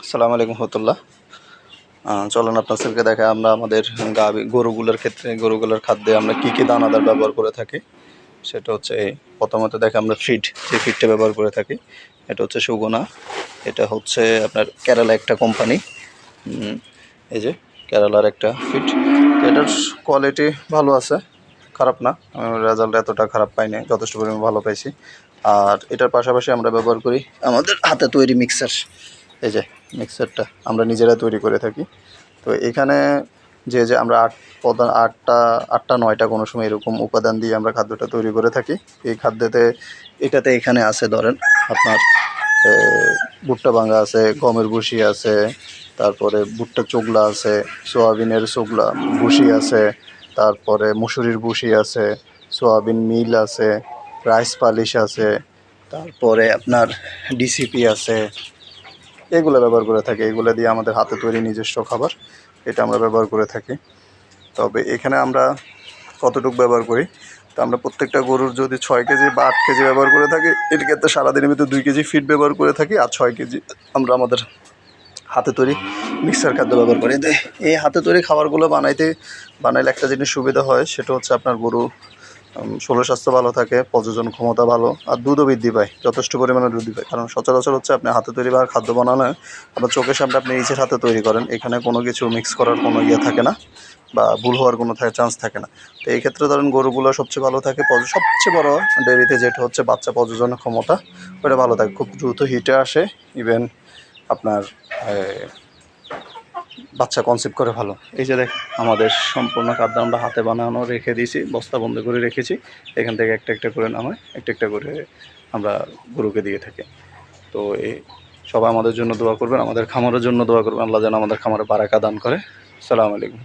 আসসালামু আলাইকুম রহমতুল্লাহ। চলুন আপনাদেরকে দেখাই আমরা আমাদের গরুগুলোর ক্ষেত্রে গরুগুলোর খাদ্যে আমরা কী কী দানাদার ব্যবহার করে থাকি। সেটা হচ্ছে প্রথমত দেখে আমরা যে ফিডটা ব্যবহার করে থাকি এটা হচ্ছে সুগুনা। এটা হচ্ছে আপনার কেরালা একটা কোম্পানি, এই যে কেরালার একটা ফিড। এটার কোয়ালিটি ভালো আছে, খারাপ না। রেজাল্ট এতটা খারাপ পাইনি, যথেষ্ট পরিমাণে ভালো পাইছি। আর এটার পাশাপাশি আমরা ব্যবহার করি আমাদের হাতে তৈরি মিক্সার। এই যে মিক্সারটা আমরা নিজেরা তৈরি করে থাকি। তো এখানে যে আমরা আটটা 9টা কোনো সময় এরকম উপাদান দিয়ে আমরা খাদ্যটা তৈরি করে থাকি। এই খাদ্যতে এখানে আছে ধরেন আপনার ভুট্টা ভাঙা আছে, গমের ভুসি আছে, তারপরে ভুট্টা চোগলা আছে, সোয়াবিনের চোগলা ভুসি আছে, তারপরে মুসুরির ভুসি আছে, সোয়াবিন মিল আছে, রাইস পালিশ আছে, তারপরে আপনার ডিসিপি আছে। এগুলো ব্যবহার করে থাকি। এগুলো দিয়ে আমাদের হাতে তৈরি নিজস্ব খাবার, এটা আমরা ব্যবহার করে থাকি। তবে এখানে আমরা কতটুকু ব্যবহার করি, তো আমরা প্রত্যেকটা গরুর যদি 6 কেজি বা 8 কেজি ব্যবহার করে থাকি, এর ক্ষেত্রে সারাদিনের ভিতরে 2 কেজি ফিড ব্যবহার করে থাকি, আর 6 কেজি আমরা আমাদের হাতে তৈরি মিক্সার খাদ্য ব্যবহার করি। এই হাতে তৈরি খাবারগুলো বানাইলে একটা জিনিস সুবিধা হয়, সেটা হচ্ছে আপনার গরু শরীর স্বাস্থ্য ভালো থাকে, প্রজনন ক্ষমতা ভালো, আর দুধও বৃদ্ধি পায়, যথেষ্ট পরিমাণে দুধ পায়। কারণ সচরাচর হচ্ছে আপনি হাতে তৈরি বা খাদ্য বানানো আপনার চোখের সামনে আপনি নিজের হাতে তৈরি করেন, এখানে কোনো কিছু মিক্স করার কোনো থাকে না বা ভুল হওয়ার কোনো চান্স থাকে না। তো এই ক্ষেত্রে ধরেন গরুগুলো সবচেয়ে ভালো থাকে, সবচেয়ে বড় ডেয়ারিতে যেটা হচ্ছে বাচ্চা প্রজনন ক্ষমতা, ওটা ভালো থাকে, খুব দ্রুত হিটে আসে, ইভেন আপনার বাচ্চা কনসেপ্ট করে ভালো। এই যে দেখ আমাদের সম্পূর্ণ খাদ্য আমরা হাতে বানানো রেখে দিয়েছি, বস্তা বন্ধ করে রেখেছি। এখান থেকে একটা একটা করে নামায় একটা একটা করে আমরা গরুকে দিয়ে থাকি। তো এই সবাই আমাদের জন্য দোয়া করবেন, আমাদের খামারের জন্য দোয়া করবেন, আল্লাহ যেন আমাদের খামারে বারাকা দান করে। আসসালামু আলাইকুম।